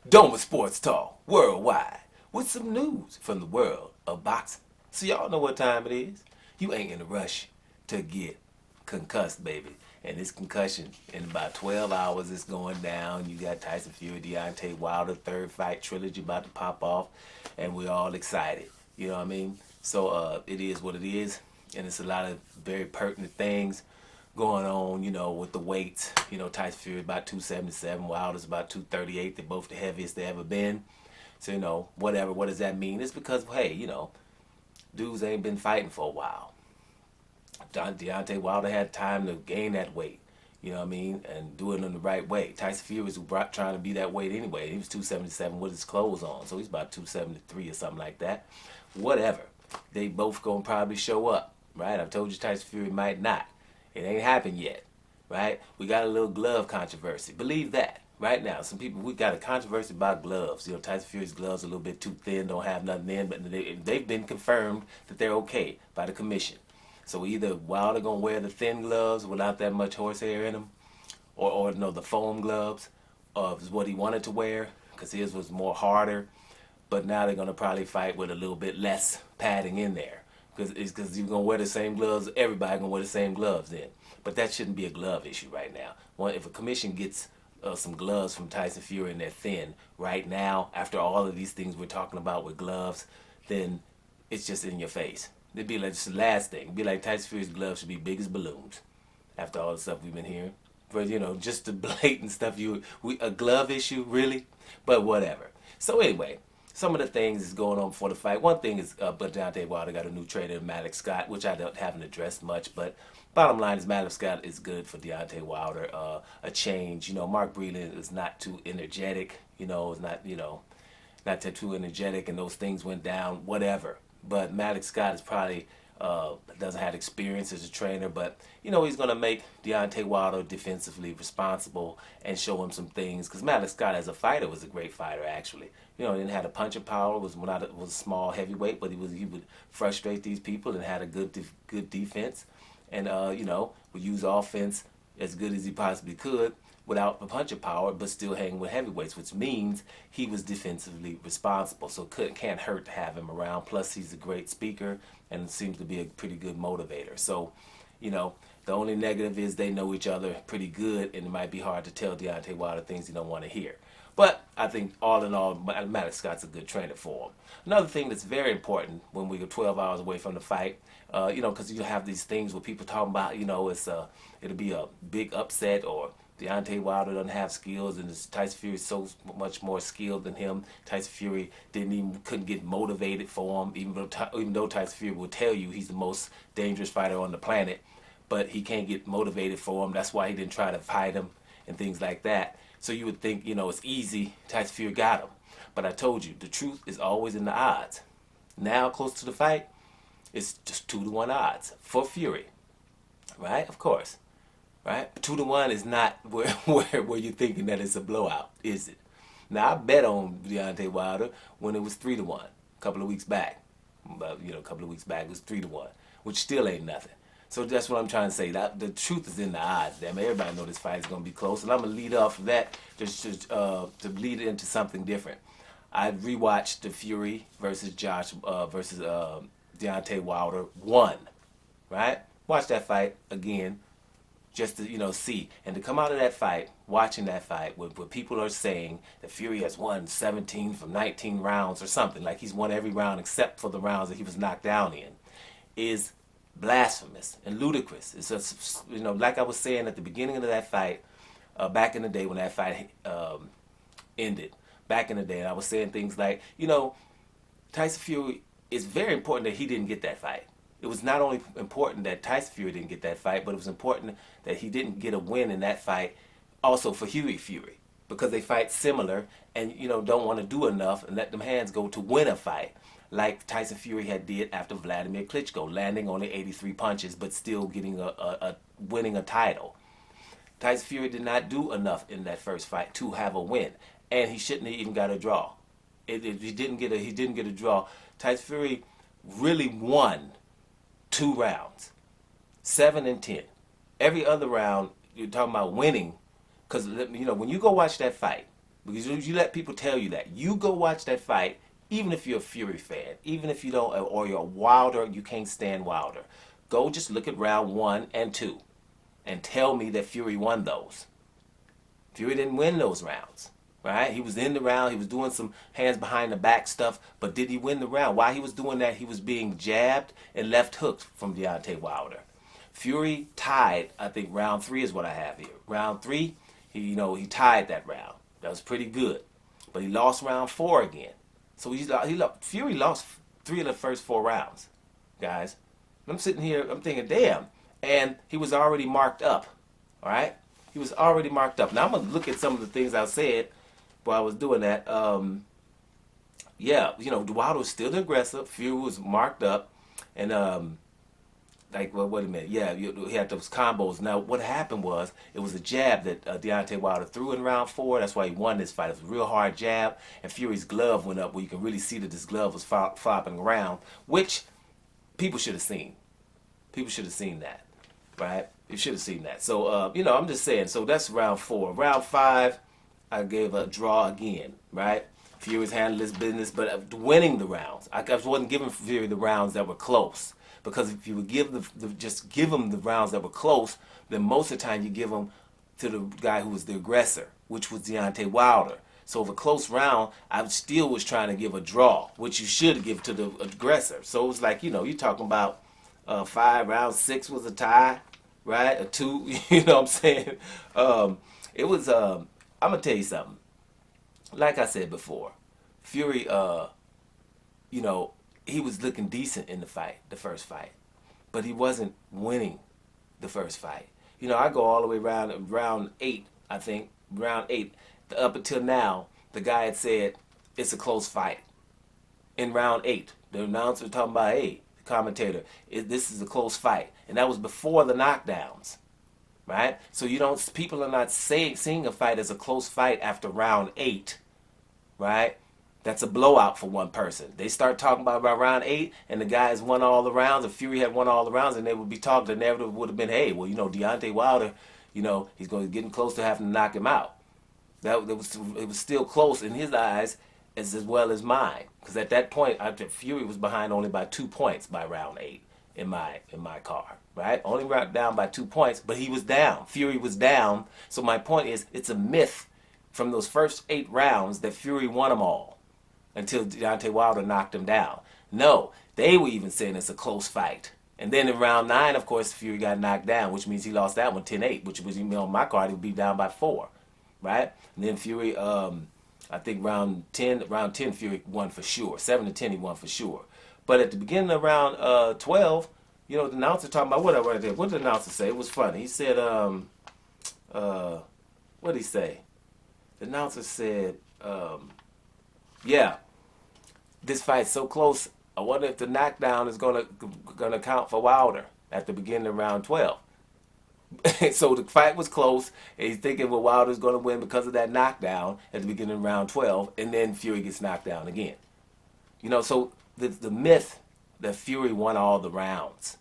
Doma Sports Talk worldwide with some news from the world of boxing. So y'all know what time it is. You ain't in a rush to get concussed, baby. And this concussion in about 12 hours is going down. You got Tyson Fury, Deontay Wilder, third fight trilogy about to pop off, and we're all excited. You know what I mean? So it is what it is, and it's a lot of very pertinent things going on, with the weights. Tyson Fury about 277, Wilder's about 238. They're both the heaviest they ever been. So, whatever. What does that mean? It's because, hey, dudes ain't been fighting for a while. Deontay Wilder had time to gain that weight, you know what I mean, and do it in the right way. Tyson Fury was trying to be that weight anyway. He was 277 with his clothes on, so he's about 273 or something like that. Whatever. They both gonna probably show up, right? I've told you Tyson Fury might not. It ain't happened yet, right? We got a little glove controversy. Believe that. Right now, some people, we got a controversy about gloves. Tyson Fury's gloves are a little bit too thin, don't have nothing in, but they've been confirmed that they're okay by the commission. So either Wilder gonna wear the thin gloves without that much horsehair in them, or no, the foam gloves is what he wanted to wear, because his was more harder. But now they're gonna probably fight with a little bit less padding in there, because you're gonna wear the same gloves. Everybody gonna wear the same gloves then. But that shouldn't be a glove issue right now. If a commission gets some gloves from Tyson Fury and they're thin right now, after all of these things we're talking about with gloves, then it's just in your face. It'd be like, it's the last thing. It'd be like Tyson Fury's gloves should be big as balloons. After all the stuff we've been hearing, but just the blatant stuff. A glove issue, really? But whatever. So anyway, some of the things is going on before the fight. One thing is, but Deontay Wilder got a new trainer, Malik Scott, which I haven't addressed much. But bottom line is, Malik Scott is good for Deontay Wilder. A change. Mark Breland is not too energetic. Is not too energetic, and those things went down. Whatever. But Malik Scott is probably doesn't have experience as a trainer, but he's going to make Deontay Wilder defensively responsible and show him some things. Because Malik Scott as a fighter was a great fighter, actually. He didn't have a punching power, was a small heavyweight, but he would frustrate these people and had a good defense, and would use offense as good as he possibly could without the punching power, but still hanging with heavyweights, which means he was defensively responsible. So can't hurt to have him around. Plus, he's a great speaker and seems to be a pretty good motivator. So, the only negative is they know each other pretty good, and it might be hard to tell Deontay Wilder things he don't want to hear. But I think all in all, Malik Scott's a good trainer for him. Another thing that's very important when we go 12 hours away from the fight, because you have these things where people talking about, it'll be a big upset, or Deontay Wilder doesn't have skills, and Tyson Fury is so much more skilled than him. Tyson Fury couldn't get motivated for him, even though Tyson Fury will tell you he's the most dangerous fighter on the planet, but he can't get motivated for him. That's why he didn't try to fight him and things like that. So you would think, it's easy. Tyson Fury got him, but I told you the truth is always in the odds. Now, close to the fight, it's just 2-1 odds for Fury, right? Of course. Right? 2-1 is not where you're thinking that it's a blowout, is it? Now, I bet on Deontay Wilder when it was 3-1 a couple of weeks back. But, a couple of weeks back it was 3-1, which still ain't nothing. So that's what I'm trying to say. That the truth is in the odds. Damn, everybody know this fight is going to be close, and I'm going to lead off of that to lead into something different. I rewatched the Fury versus Deontay Wilder 1, right? Watch that fight again, just to see, and to come out of that fight, watching that fight, where people are saying that Fury has won 17 from 19 rounds or something, like he's won every round except for the rounds that he was knocked down in, is blasphemous and ludicrous. It's just, like I was saying at the beginning of that fight, back in the day when that fight ended, back in the day, and I was saying things like, Tyson Fury, it's very important that he didn't get that fight. It was not only important that Tyson Fury didn't get that fight, but it was important that he didn't get a win in that fight also for Fury, because they fight similar and, don't want to do enough and let them hands go to win a fight, like Tyson Fury had did after Vladimir Klitschko, landing only 83 punches but still getting winning a title. Tyson Fury did not do enough in that first fight to have a win, and he shouldn't have even got a draw. He didn't get a draw. Tyson Fury really won 2 rounds, 7 and 10. Every other round, you're talking about winning, because when you go watch that fight, Because you let people tell you that. You go watch that fight, even if you're a Fury fan, even if you don't, or you're a Wilder, you can't stand Wilder. Go just look at round 1 and 2 and tell me that Fury won those. Fury didn't win those rounds, right? He was in the round. He was doing some hands behind the back stuff, but did he win the round? While he was doing that, he was being jabbed and left hooked from Deontay Wilder. Fury tied, I think round 3 is what I have here. Round 3, he tied that round. That was pretty good. But he lost round 4 again. So Fury lost 3 of the first 4 rounds, guys. I'm sitting here, I'm thinking, damn. And he was already marked up, all right? He was already marked up. Now I'm going to look at some of the things I said while I was doing that. Yeah, Wilder was still aggressive. Fury was marked up. And, wait a minute. Yeah, he had those combos. Now, what happened was, it was a jab that Deontay Wilder threw in round 4. That's why he won this fight. It was a real hard jab. And Fury's glove went up where you can really see that his glove was flopping around, which people should have seen. People should have seen that, right? You should have seen that. So, I'm just saying. So that's round 4. Round 5, I gave a draw again, right? Fury's handling his business, but winning the rounds. I wasn't giving Fury the rounds that were close, because if you would just give him the rounds that were close, then most of the time you give them to the guy who was the aggressor, which was Deontay Wilder. So if a close round, I still was trying to give a draw, which you should give to the aggressor. So it was like, you're talking about 5, round 6 was a tie, right? A 2, you know what I'm saying? It was, I'm going to tell you something. Like I said before, Fury, he was looking decent in the first fight, but he wasn't winning the first fight. I go all the way around round 8, I think, round 8. Up until now, the guy had said it's a close fight. In round 8, the announcer was talking about, hey, the commentator, this is a close fight. And that was before the knockdowns, right? So people are not seeing a fight as a close fight after round 8, right? That's a blowout for one person. They start talking about round 8, and the guys won all the rounds, and Fury had won all the rounds, and they would be talking. The narrative would have been, hey, well, Deontay Wilder, he's getting close to having to knock him out. It was still close in his eyes as well as mine, because at that point, Fury was behind only by 2 points by round 8 in my car, right? Only down by 2 points, but he was down. Fury was down. So my point is, it's a myth from those first 8 rounds that Fury won them all until Deontay Wilder knocked him down. No, they were even saying it's a close fight. And then in round 9, of course, Fury got knocked down, which means he lost that one 10-8, which was, on my card, he would be down by 4, right? And then Fury, I think round 10, Fury won for sure. 7-10, he won for sure. But at the beginning of round 12, the announcer talking about what did the announcer say? It was funny. He said, what did he say? The announcer said, yeah, this fight's so close, I wonder if the knockdown is gonna count for Wilder at the beginning of round 12. So the fight was close, and he's thinking, well, Wilder's going to win because of that knockdown at the beginning of round 12, and then Fury gets knocked down again. So the myth that Fury won all the rounds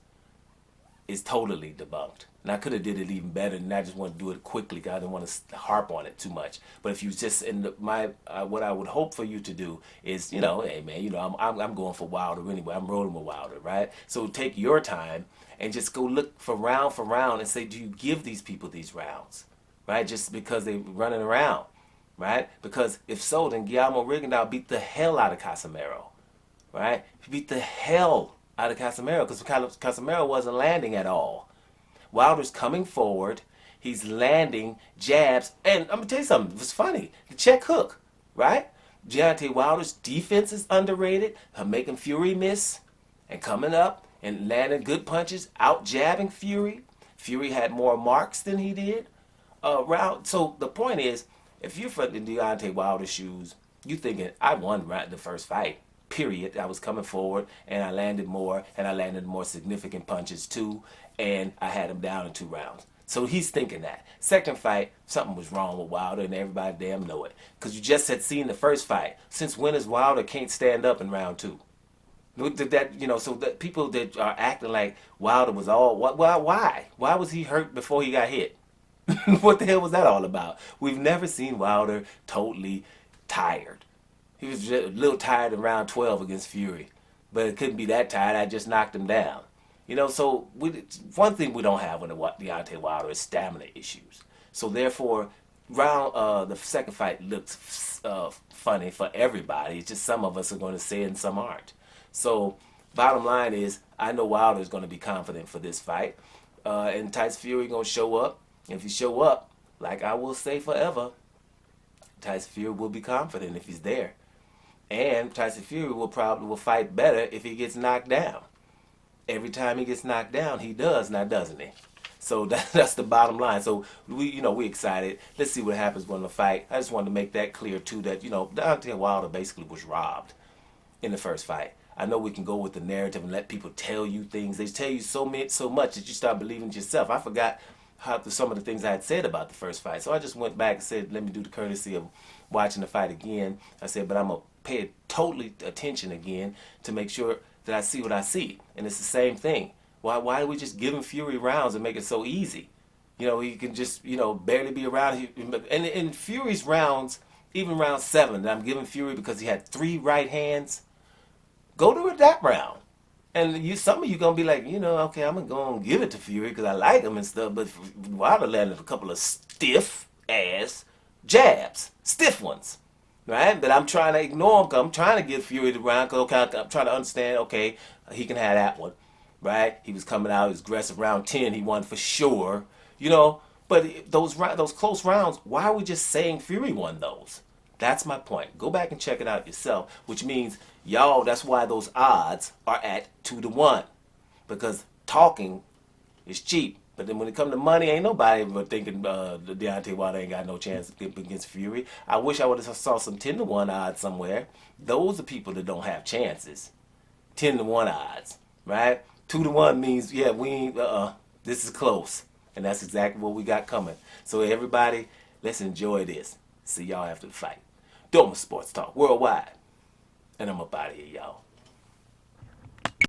is totally debunked. And I could have did it even better, and I just want to do it quickly because I didn't want to harp on it too much. But if you just what I would hope for you to do is, hey man, I'm going for Wilder anyway. I'm rolling with Wilder, right? So take your time and just go look for round and say, do you give these people these rounds, right? Just because they're running around, right? Because if so, then Guillermo Rigondeaux beat the hell out of Casemiro, right? He beat the hell out of Casemiro because Casemiro wasn't landing at all. Wilder's coming forward. He's landing jabs. And I'm going to tell you something. It was funny. The check hook, right? Deontay Wilder's defense is underrated. Making Fury miss and coming up and landing good punches, out jabbing Fury. Fury had more marks than he did. So the point is, if you're in Deontay Wilder's shoes, you thinking, I won the first fight. Period. I was coming forward and I landed more, and I landed more significant punches too, and I had him down in 2 rounds. So he's thinking that. Second fight, something was wrong with Wilder, and everybody damn know it. Because you just had seen the first fight. Since when is Wilder can't stand up in round 2? So that people that are acting like Wilder was all, well, why? Why was he hurt before he got hit? What the hell was that all about? We've never seen Wilder totally tired. He was just a little tired in round 12 against Fury, but it couldn't be that tired. I just knocked him down. So one thing we don't have when Deontay Wilder is stamina issues. So therefore, the second fight looks funny for everybody. It's just some of us are going to say it and some aren't. So bottom line is, I know Wilder is going to be confident for this fight, and Tyson Fury going to show up. If he show up, like I will say forever, Tyson Fury will be confident if he's there. And Tyson Fury will fight better if he gets knocked down. Every time he gets knocked down, he does now, doesn't he? So that's the bottom line. So we excited. Let's see what happens when the fight. I just wanted to make that clear too, that Deontay Wilder basically was robbed in the first fight. I know we can go with the narrative and let people tell you things. They tell you so much that you start believing yourself. I forgot some of the things I had said about the first fight. So I just went back and said, let me do the courtesy of watching the fight again. I said, but I'm going to pay totally attention again to make sure that I see what I see. And it's the same thing. Why do we just give him Fury rounds and make it so easy? He can just, barely be around. And in Fury's rounds, even round 7, that I'm giving Fury because he had 3 right hands, go to that round. And some of you going to be like, okay, I'm going to go and give it to Fury because I like him and stuff. But Wilder landed a couple of stiff-ass jabs. Stiff ones. Right? But I'm trying to ignore him because I'm trying to give Fury the round. Cause, okay, I'm trying to understand, okay, he can have that one. Right? He was coming out, he was aggressive. Round 10, he won for sure. But those close rounds, why are we just saying Fury won those? That's my point. Go back and check it out yourself, which means, y'all, that's why those odds are at 2-1. Because talking is cheap. But then when it comes to money, ain't nobody ever thinking Deontay Wilder ain't got no chance against Fury. I wish I would have saw some 10-1 odds somewhere. Those are people that don't have chances. 10-1 odds, right? 2-1 means, yeah, we ain't, this is close. And that's exactly what we got coming. So everybody, let's enjoy this. See y'all after the fight. Doma Sports Talk Worldwide. And I'm up out of here, y'all.